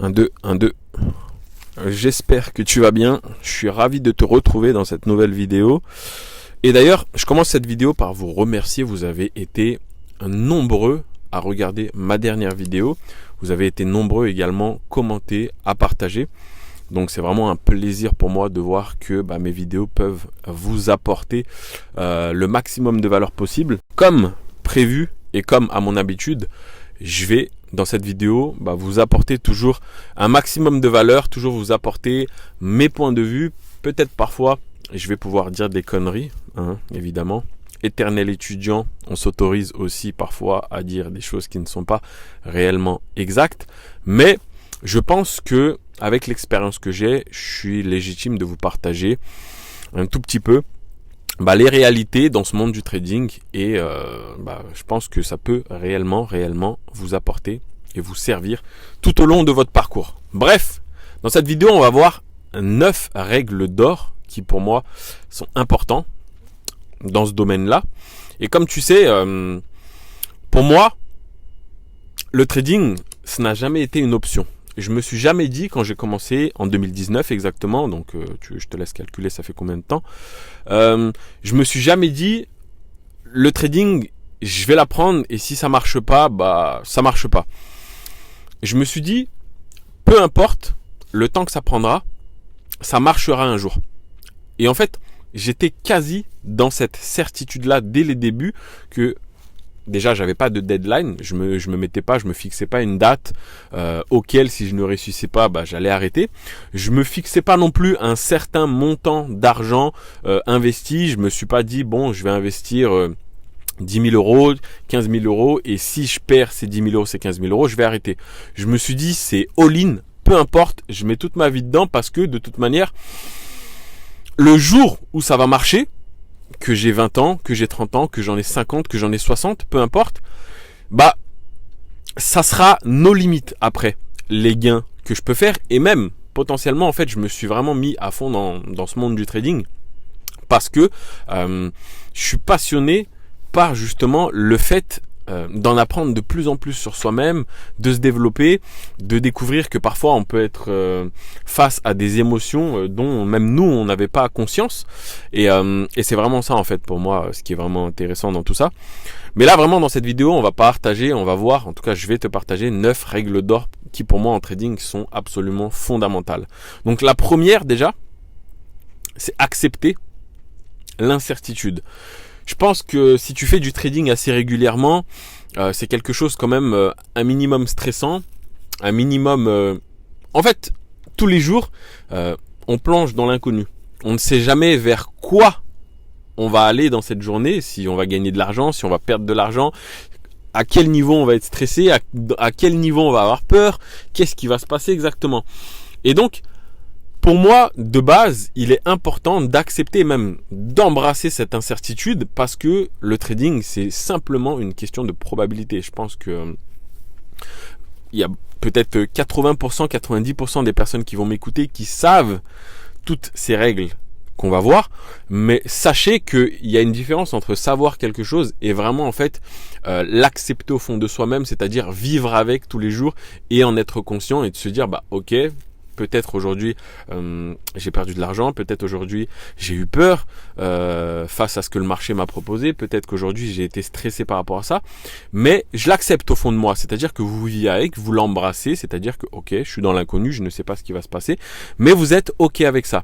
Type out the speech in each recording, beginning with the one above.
Un, deux, un, deux. J'espère que tu vas bien. Je suis ravi de te retrouver dans cette nouvelle vidéo. Et d'ailleurs, je commence cette vidéo par vous remercier. Vous avez été nombreux à regarder ma dernière vidéo. Vous avez été nombreux également à commenter, à partager. Donc c'est vraiment un plaisir pour moi de voir que mes vidéos peuvent vous apporter le maximum de valeur possible. Comme prévu et comme à mon habitude, je vais dans cette vidéo vous apporter toujours un maximum de valeur, toujours vous apporter mes points de vue. Peut-être parfois je vais pouvoir dire des conneries, évidemment. Éternel étudiant, on s'autorise aussi parfois à dire des choses qui ne sont pas réellement exactes. Mais je pense que avec l'expérience que j'ai, je suis légitime de vous partager un tout petit peu les réalités dans ce monde du trading et je pense que ça peut réellement vous apporter et vous servir tout au long de votre parcours. Bref, dans cette vidéo, on va voir 9 règles d'or qui pour moi sont importantes dans ce domaine-là. Et comme tu sais, pour moi, le trading, ça n'a jamais été une option. Je me suis jamais dit, quand j'ai commencé en 2019 exactement, donc je te laisse calculer ça fait combien de temps, je me suis jamais dit, le trading, je vais l'apprendre et si ça marche pas, ça marche pas. Je me suis dit, peu importe le temps que ça prendra, ça marchera un jour. Et en fait, j'étais quasi dans cette certitude-là dès les débuts que déjà, j'avais pas de deadline, je me fixais pas une date auquel si je ne réussissais pas, j'allais arrêter. Je me fixais pas non plus un certain montant d'argent investi. Je me suis pas dit je vais investir 10 000 euros, 15 000 euros et si je perds ces 10 000 euros, ces 15 000 euros, je vais arrêter. Je me suis dit c'est all-in, peu importe, je mets toute ma vie dedans parce que de toute manière, le jour où ça va marcher, que j'ai 20 ans, que j'ai 30 ans, que j'en ai 50, que j'en ai 60, peu importe, ça sera nos limites après, les gains que je peux faire. Et même, potentiellement, en fait, je me suis vraiment mis à fond dans ce monde du trading parce que je suis passionné par justement le fait d'en apprendre de plus en plus sur soi-même, de se développer, de découvrir que parfois on peut être face à des émotions dont même nous on n'avait pas conscience et c'est vraiment ça en fait pour moi ce qui est vraiment intéressant dans tout ça. Mais là vraiment dans cette vidéo on va voir, en tout cas je vais te partager 9 règles d'or qui pour moi en trading sont absolument fondamentales. Donc la première déjà, c'est accepter l'incertitude. Je pense que si tu fais du trading assez régulièrement, c'est quelque chose quand même un minimum stressant, un minimum... En fait, tous les jours, on plonge dans l'inconnu. On ne sait jamais vers quoi on va aller dans cette journée, si on va gagner de l'argent, si on va perdre de l'argent, à quel niveau on va être stressé, à quel niveau on va avoir peur, qu'est-ce qui va se passer exactement. Et donc, pour moi, de base, il est important d'accepter, même d'embrasser cette incertitude parce que le trading, c'est simplement une question de probabilité. Je pense que il y a peut-être 80%, 90% des personnes qui vont m'écouter qui savent toutes ces règles qu'on va voir. Mais sachez qu'il y a une différence entre savoir quelque chose et vraiment en fait l'accepter au fond de soi-même, c'est-à-dire vivre avec tous les jours et en être conscient et de se dire ok, peut-être aujourd'hui j'ai perdu de l'argent, peut-être aujourd'hui j'ai eu peur face à ce que le marché m'a proposé, peut-être qu'aujourd'hui j'ai été stressé par rapport à ça, mais je l'accepte au fond de moi, c'est-à-dire que vous vivez avec, vous l'embrassez, c'est-à-dire que ok, je suis dans l'inconnu, je ne sais pas ce qui va se passer, mais vous êtes ok avec ça.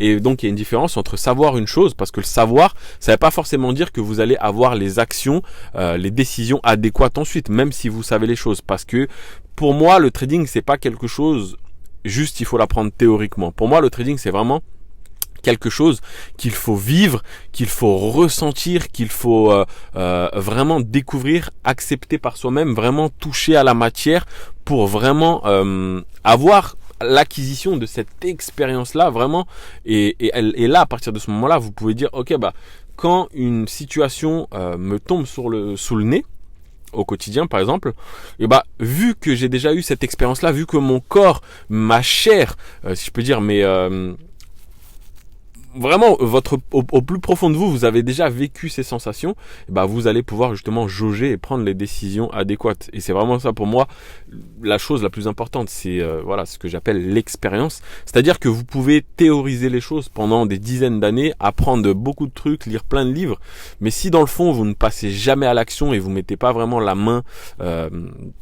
Et donc il y a une différence entre savoir une chose, parce que le savoir, ça ne veut pas forcément dire que vous allez avoir les actions, les décisions adéquates ensuite, même si vous savez les choses, parce que pour moi le trading c'est pas quelque chose juste il faut l'apprendre théoriquement. Pour moi le trading c'est vraiment quelque chose qu'il faut vivre, qu'il faut ressentir, qu'il faut vraiment découvrir, accepter par soi-même, vraiment toucher à la matière pour vraiment avoir l'acquisition de cette expérience-là vraiment et là à partir de ce moment-là vous pouvez dire ok quand une situation me tombe sous le nez au quotidien par exemple, et vu que j'ai déjà eu cette expérience là, vu que mon corps, ma chair si je peux dire, vraiment au plus profond de vous, vous avez déjà vécu ces sensations, bah vous allez pouvoir justement jauger et prendre les décisions adéquates. Et c'est vraiment ça pour moi la chose la plus importante, c'est voilà ce que j'appelle l'expérience. C'est-à-dire que vous pouvez théoriser les choses pendant des dizaines d'années, apprendre beaucoup de trucs, lire plein de livres, mais si dans le fond vous ne passez jamais à l'action et vous mettez pas vraiment la main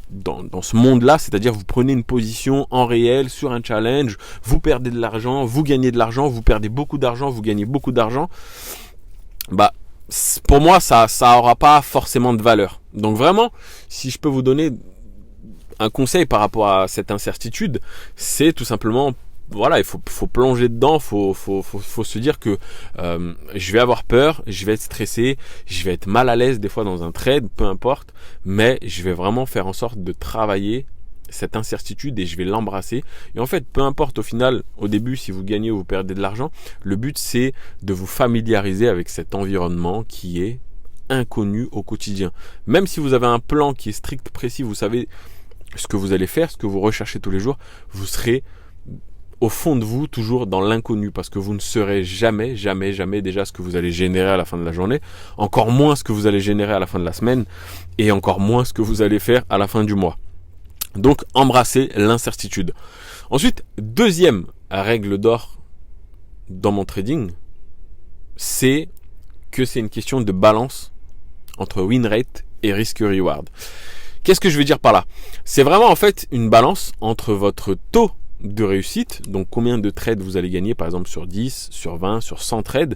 dans ce monde-là, c'est-à-dire vous prenez une position en réel sur un challenge, vous perdez de l'argent, vous gagnez de l'argent, vous perdez beaucoup d'argent, vous gagnez beaucoup d'argent, bah pour moi ça aura pas forcément de valeur. Donc vraiment, si je peux vous donner un conseil par rapport à cette incertitude, c'est tout simplement voilà, il faut plonger dedans, faut se dire que je vais avoir peur, je vais être stressé, je vais être mal à l'aise des fois dans un trade, peu importe, mais je vais vraiment faire en sorte de travailler cette incertitude et je vais l'embrasser. Et en fait, peu importe au final, au début, si vous gagnez ou vous perdez de l'argent, le but c'est de vous familiariser avec cet environnement qui est inconnu au quotidien. Même si vous avez un plan qui est strict, précis, vous savez ce que vous allez faire, ce que vous recherchez tous les jours, vous serez au fond de vous toujours dans l'inconnu parce que vous ne saurez jamais déjà ce que vous allez générer à la fin de la journée, encore moins ce que vous allez générer à la fin de la semaine et encore moins ce que vous allez faire à la fin du mois. Donc embrassez l'incertitude. Ensuite, deuxième règle d'or dans mon trading, c'est que c'est une question de balance entre win rate et risk reward. Qu'est-ce que je veux dire par là? C'est vraiment en fait une balance entre votre taux de réussite, donc combien de trades vous allez gagner par exemple sur 10, sur 20, sur 100 trades,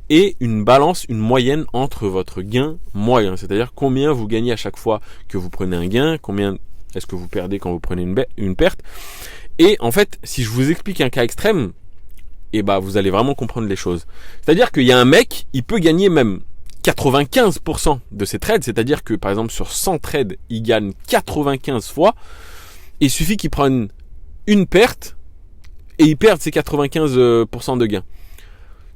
et une balance, une moyenne entre votre gain moyen, c'est-à-dire combien vous gagnez à chaque fois que vous prenez un gain, combien est-ce que vous perdez quand vous prenez une perte. Et en fait, si je vous explique un cas extrême, et bah vous allez vraiment comprendre les choses. C'est-à-dire qu'il y a un mec, il peut gagner même 95% de ses trades, c'est-à-dire que par exemple sur 100 trades, il gagne 95 fois, et il suffit qu'il prenne une perte et il perd ses 95% de gains.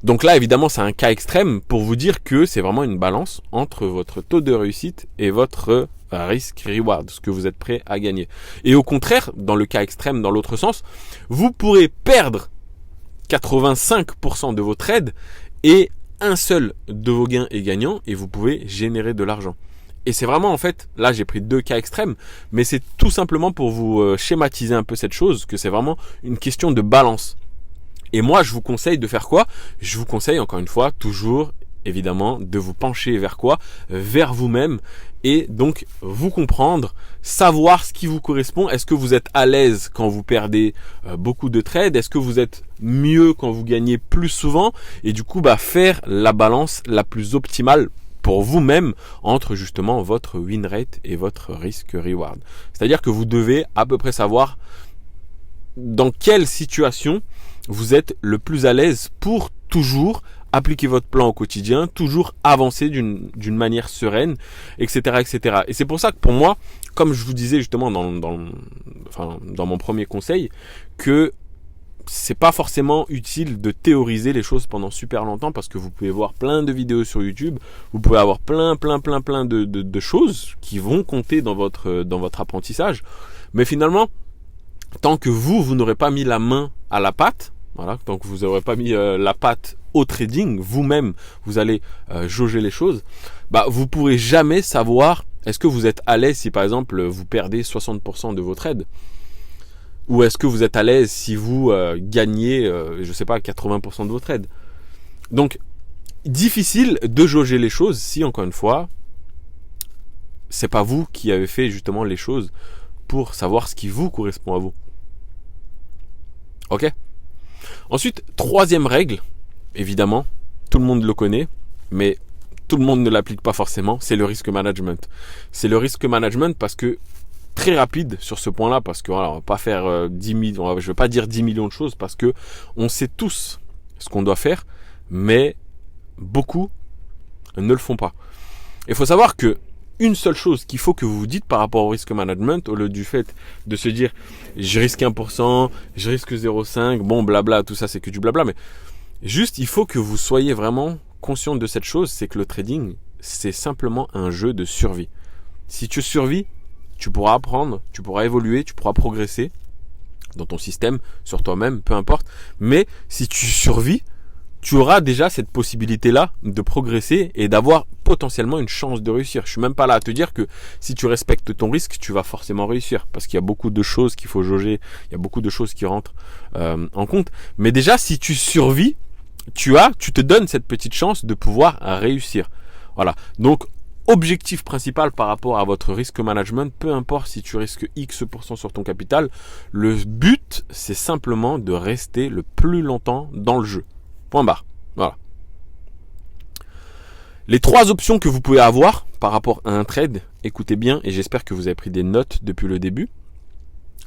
Donc là, évidemment, c'est un cas extrême pour vous dire que c'est vraiment une balance entre votre taux de réussite et votre risk-reward, ce que vous êtes prêt à gagner. Et au contraire, dans le cas extrême, dans l'autre sens, vous pourrez perdre 85% de vos trades et un seul de vos gains est gagnant et vous pouvez générer de l'argent. Et c'est vraiment en fait, là j'ai pris deux cas extrêmes, mais c'est tout simplement pour vous schématiser un peu cette chose, que c'est vraiment une question de balance. Et moi je vous conseille de faire quoi? Je vous conseille encore une fois, toujours évidemment, de vous pencher vers quoi? Vers vous-même et donc vous comprendre, savoir ce qui vous correspond. Est-ce que vous êtes à l'aise quand vous perdez beaucoup de trades? Est-ce que vous êtes mieux quand vous gagnez plus souvent? Et du coup, faire la balance la plus optimale pour vous-même entre justement votre win rate et votre risk reward. C'est-à-dire que vous devez à peu près savoir dans quelle situation vous êtes le plus à l'aise pour toujours appliquer votre plan au quotidien, toujours avancer d'une manière sereine, etc., etc. Et c'est pour ça que pour moi, comme je vous disais justement dans mon premier conseil, que c'est pas forcément utile de théoriser les choses pendant super longtemps parce que vous pouvez voir plein de vidéos sur YouTube, vous pouvez avoir plein de choses qui vont compter dans votre apprentissage. Mais finalement, tant que vous n'aurez pas mis la main à la pâte, voilà, tant que vous n'aurez pas mis la pâte au trading, vous-même, vous allez jauger les choses, vous pourrez jamais savoir est-ce que vous êtes à l'aise si par exemple vous perdez 60% de vos trades. Ou est-ce que vous êtes à l'aise si vous gagnez, 80% de vos trades. Donc, difficile de jauger les choses si, encore une fois, c'est pas vous qui avez fait justement les choses pour savoir ce qui vous correspond à vous. Ok? Ensuite, troisième règle, évidemment, tout le monde le connaît, mais tout le monde ne l'applique pas forcément, c'est le risk management. C'est le risk management parce que très rapide sur ce point-là parce que voilà, on va pas faire 10 millions, je vais pas dire 10 millions de choses parce que on sait tous ce qu'on doit faire, mais beaucoup ne le font pas. Il faut savoir que une seule chose qu'il faut que vous vous dites par rapport au risk management, au lieu du fait de se dire je risque 1%, je risque 0,5, bon blabla, tout ça c'est que du blabla, mais juste il faut que vous soyez vraiment conscient de cette chose, c'est que le trading c'est simplement un jeu de survie. Si tu survis, tu pourras apprendre, tu pourras évoluer, tu pourras progresser dans ton système, sur toi-même, peu importe. Mais si tu survis, tu auras déjà cette possibilité-là de progresser et d'avoir potentiellement une chance de réussir. Je suis même pas là à te dire que si tu respectes ton risque, tu vas forcément réussir. Parce qu'il y a beaucoup de choses qu'il faut jauger, il y a beaucoup de choses qui rentrent en compte. Mais déjà, si tu survis, tu te donnes cette petite chance de pouvoir réussir. Voilà. Donc, objectif principal par rapport à votre risque management, peu importe si tu risques X% sur ton capital, le but, c'est simplement de rester le plus longtemps dans le jeu. Point barre. Voilà. Les 3 options que vous pouvez avoir par rapport à un trade, écoutez bien et j'espère que vous avez pris des notes depuis le début.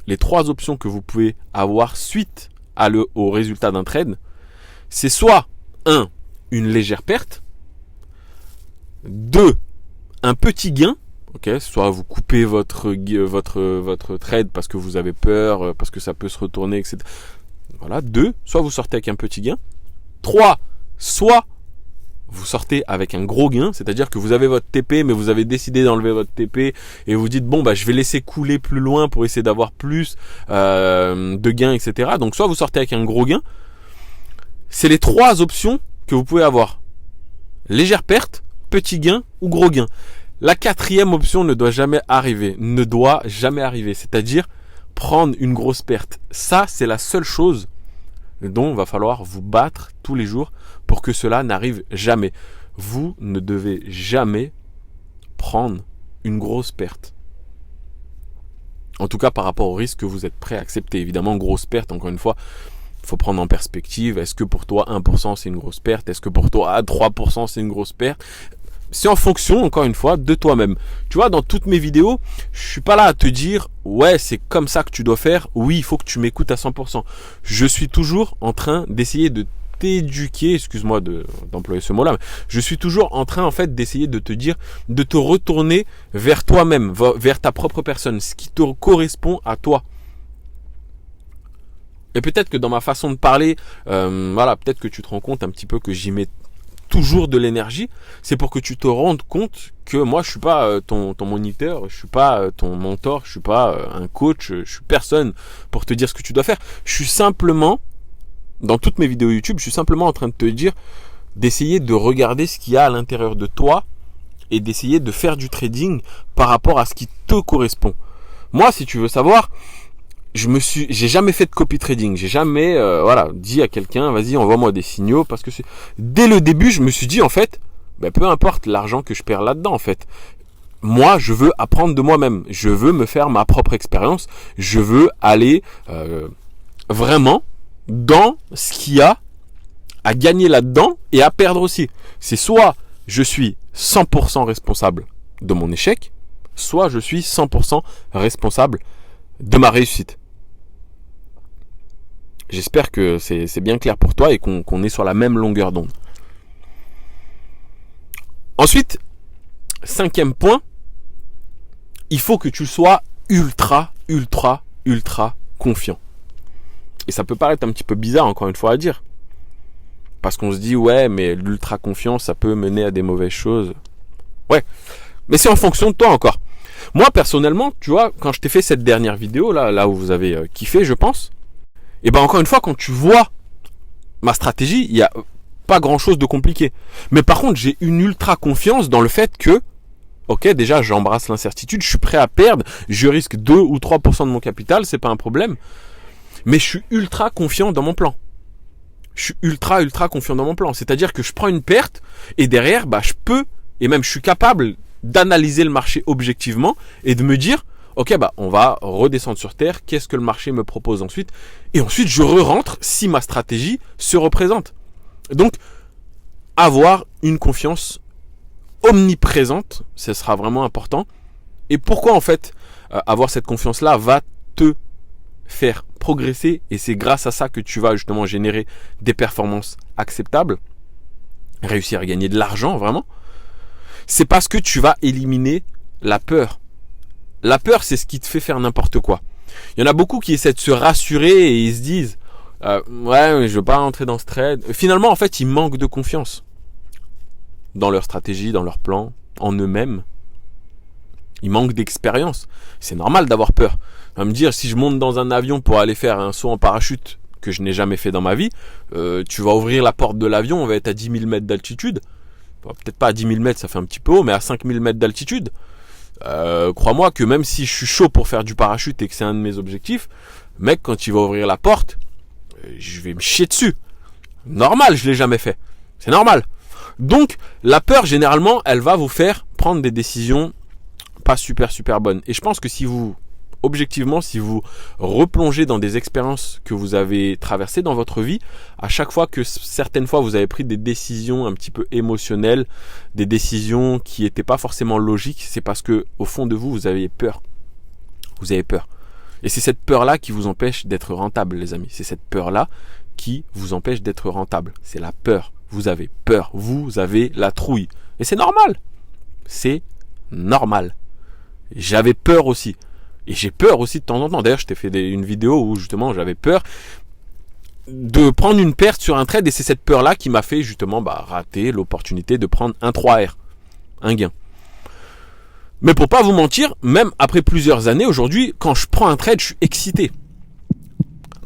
Les 3 options que vous pouvez avoir suite au résultat d'un trade, c'est soit 1, une légère perte, 2, un petit gain, ok, soit vous coupez votre trade parce que vous avez peur, parce que ça peut se retourner, etc. Voilà, 2, soit vous sortez avec un petit gain. 3, soit vous sortez avec un gros gain, c'est-à-dire que vous avez votre TP, mais vous avez décidé d'enlever votre TP et vous dites, bon, bah, je vais laisser couler plus loin pour essayer d'avoir plus de gains, etc. Donc, soit vous sortez avec un gros gain. C'est les 3 options que vous pouvez avoir. Légère perte, petit gain ou gros gain. La 4e option ne doit jamais arriver. C'est-à-dire prendre une grosse perte. Ça, c'est la seule chose dont il va falloir vous battre tous les jours pour que cela n'arrive jamais. Vous ne devez jamais prendre une grosse perte. En tout cas, par rapport au risque que vous êtes prêt à accepter. Évidemment, grosse perte, encore une fois, il faut prendre en perspective. Est-ce que pour toi, 1% c'est une grosse perte? Est-ce que pour toi, 3% c'est une grosse perte? C'est en fonction, encore une fois, de toi-même. Tu vois, dans toutes mes vidéos, je suis pas là à te dire, ouais, c'est comme ça que tu dois faire. Oui, il faut que tu m'écoutes à 100%. Je suis toujours en train d'essayer de t'éduquer, excuse-moi d'employer ce mot-là, mais je suis toujours en train, en fait, d'essayer de te dire, de te retourner vers toi-même, vers ta propre personne, ce qui te correspond à toi. Et peut-être que dans ma façon de parler, voilà, peut-être que tu te rends compte un petit peu que j'y mets toujours de l'énergie, c'est pour que tu te rendes compte que moi je suis pas ton moniteur, je suis pas ton mentor, je suis pas un coach, je suis personne pour te dire ce que tu dois faire. Je suis simplement, dans toutes mes vidéos YouTube, je suis simplement en train de te dire d'essayer de regarder ce qu'il y a à l'intérieur de toi et d'essayer de faire du trading par rapport à ce qui te correspond. Moi, si tu veux savoir, j'ai jamais fait de copy trading, j'ai jamais dit à quelqu'un vas-y envoie-moi des signaux parce que dès le début je me suis dit en fait peu importe l'argent que je perds là-dedans en fait. Moi je veux apprendre de moi-même, je veux me faire ma propre expérience, je veux aller vraiment dans ce qu'il y a à gagner là-dedans et à perdre aussi. C'est soit je suis 100% responsable de mon échec, soit je suis 100% responsable de ma réussite. J'espère que c'est bien clair pour toi et qu'on est sur la même longueur d'onde. Ensuite, 5e point, il faut que tu sois ultra confiant. Et ça peut paraître un petit peu bizarre encore une fois à dire. Parce qu'on se dit ouais mais l'ultra confiance ça peut mener à des mauvaises choses. Ouais, mais c'est en fonction de toi encore. Moi personnellement, tu vois, quand je t'ai fait cette dernière vidéo là où vous avez kiffé je pense, et encore une fois, quand tu vois ma stratégie, il n'y a pas grand chose de compliqué. Mais par contre, j'ai une ultra confiance dans le fait que, ok, déjà, j'embrasse l'incertitude, je suis prêt à perdre, je risque 2 ou 3% de mon capital, c'est pas un problème. Mais je suis ultra confiant dans mon plan. Je suis ultra confiant dans mon plan. C'est-à-dire que je prends une perte et derrière, je peux, et même je suis capable d'analyser le marché objectivement et de me dire, ok, on va redescendre sur terre. Qu'est-ce que le marché me propose ensuite? Et ensuite, je rentre si ma stratégie se représente. Donc, avoir une confiance omniprésente, ce sera vraiment important. Et pourquoi, en fait, avoir cette confiance-là va te faire progresser? Et c'est grâce à ça que tu vas justement générer des performances acceptables, réussir à gagner de l'argent, vraiment. C'est parce que tu vas éliminer la peur. La peur, c'est ce qui te fait faire n'importe quoi. Il y en a beaucoup qui essaient de se rassurer et ils se disent ouais, je veux pas rentrer dans ce trade. Finalement, en fait, ils manquent de confiance dans leur stratégie, dans leur plan, en eux-mêmes. Ils manquent d'expérience. C'est normal d'avoir peur. On va me dire, si je monte dans un avion pour aller faire un saut en parachute, que je n'ai jamais fait dans ma vie. Tu vas ouvrir la porte de l'avion, on va être à 10 000 mètres d'altitude. Peut-être pas à 10 000 mètres, ça fait un petit peu haut, mais à 5 000 mètres d'altitude. Crois-moi que même si je suis chaud pour faire du parachute et que c'est un de mes objectifs, mec, quand il va ouvrir la porte, je vais me chier dessus. Normal, je l'ai jamais fait. C'est normal. Donc, la peur, généralement, elle va vous faire prendre des décisions pas super bonnes. Et je pense que si vous, objectivement, si vous replongez dans des expériences que vous avez traversées dans votre vie, à chaque fois que certaines fois vous avez pris des décisions un petit peu émotionnelles, des décisions qui n'étaient pas forcément logiques, c'est parce que au fond de vous, vous aviez peur. Vous avez peur. Et c'est cette peur-là qui vous empêche d'être rentable, les amis. C'est cette peur-là qui vous empêche d'être rentable. C'est la peur. Vous avez peur. Vous avez la trouille. Et c'est normal. C'est normal. J'avais peur aussi. Et j'ai peur aussi de temps en temps. D'ailleurs, je t'ai fait une vidéo où justement j'avais peur de prendre une perte sur un trade. Et c'est cette peur-là qui m'a fait justement rater l'opportunité de prendre un 3R. Un gain. Mais pour pas vous mentir, même après plusieurs années, aujourd'hui, quand je prends un trade, je suis excité.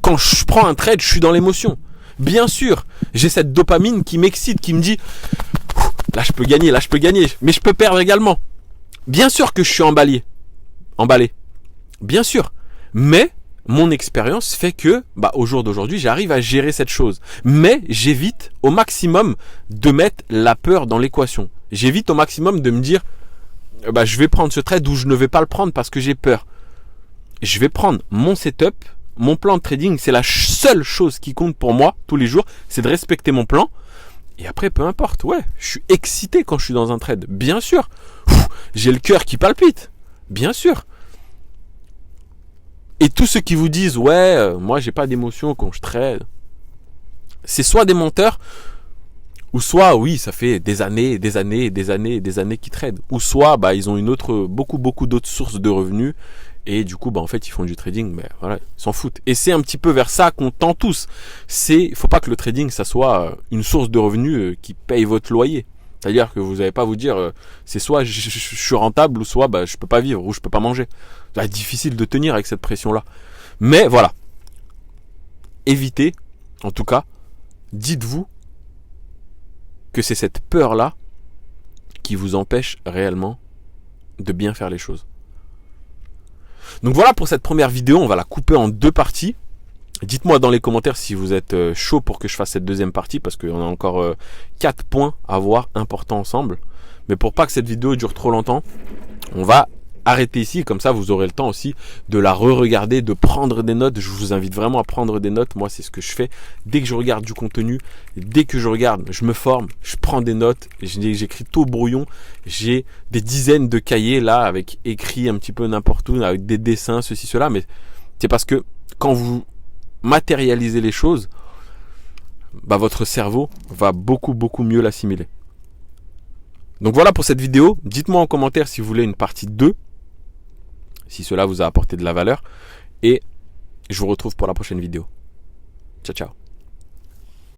Quand je prends un trade, je suis dans l'émotion. Bien sûr, j'ai cette dopamine qui m'excite, qui me dit là je peux gagner, mais je peux perdre également. Bien sûr que je suis emballé. Bien sûr. Mais mon expérience fait que, au jour d'aujourd'hui, j'arrive à gérer cette chose. Mais j'évite au maximum de mettre la peur dans l'équation. J'évite au maximum de me dire je vais prendre ce trade ou je ne vais pas le prendre parce que j'ai peur. Je vais prendre mon setup, mon plan de trading, c'est la seule chose qui compte pour moi tous les jours, c'est de respecter mon plan. Et après, peu importe, je suis excité quand je suis dans un trade, bien sûr. J'ai le cœur qui palpite, bien sûr. Et tous ceux qui vous disent, moi j'ai pas d'émotion quand je trade, c'est soit des menteurs, ou soit, oui, ça fait des années qu'ils tradent. Ou soit, ils ont beaucoup d'autres sources de revenus. Et du coup, en fait, ils font du trading, mais voilà, ils s'en foutent. Et c'est un petit peu vers ça qu'on tend tous. Il faut pas que le trading, ça soit une source de revenus qui paye votre loyer. C'est-à-dire que vous n'allez pas vous dire, c'est soit je suis rentable, ou soit je peux pas vivre, ou je peux pas manger. C'est difficile de tenir avec cette pression-là. Mais voilà. Évitez, en tout cas, dites-vous que c'est cette peur-là qui vous empêche réellement de bien faire les choses. Donc voilà pour cette première vidéo, on va la couper en 2 parties. Dites-moi dans les commentaires si vous êtes chaud pour que je fasse cette deuxième partie, parce qu'on a encore 4 points à voir importants ensemble. Mais pour pas que cette vidéo dure trop longtemps, on va arrêter ici, comme ça vous aurez le temps aussi de la re-regarder, de prendre des notes. Je vous invite vraiment à prendre des notes. Moi, c'est ce que je fais dès que je regarde du contenu, dès que je regarde, je me forme, je prends des notes, j'écris tout au brouillon. J'ai des dizaines de cahiers là avec écrit un petit peu n'importe où, avec des dessins, ceci, cela, mais c'est parce que quand vous matérialisez les choses, votre cerveau va beaucoup mieux l'assimiler. Donc voilà pour cette vidéo. Dites-moi en commentaire si vous voulez une partie 2, si cela vous a apporté de la valeur. Et je vous retrouve pour la prochaine vidéo. Ciao.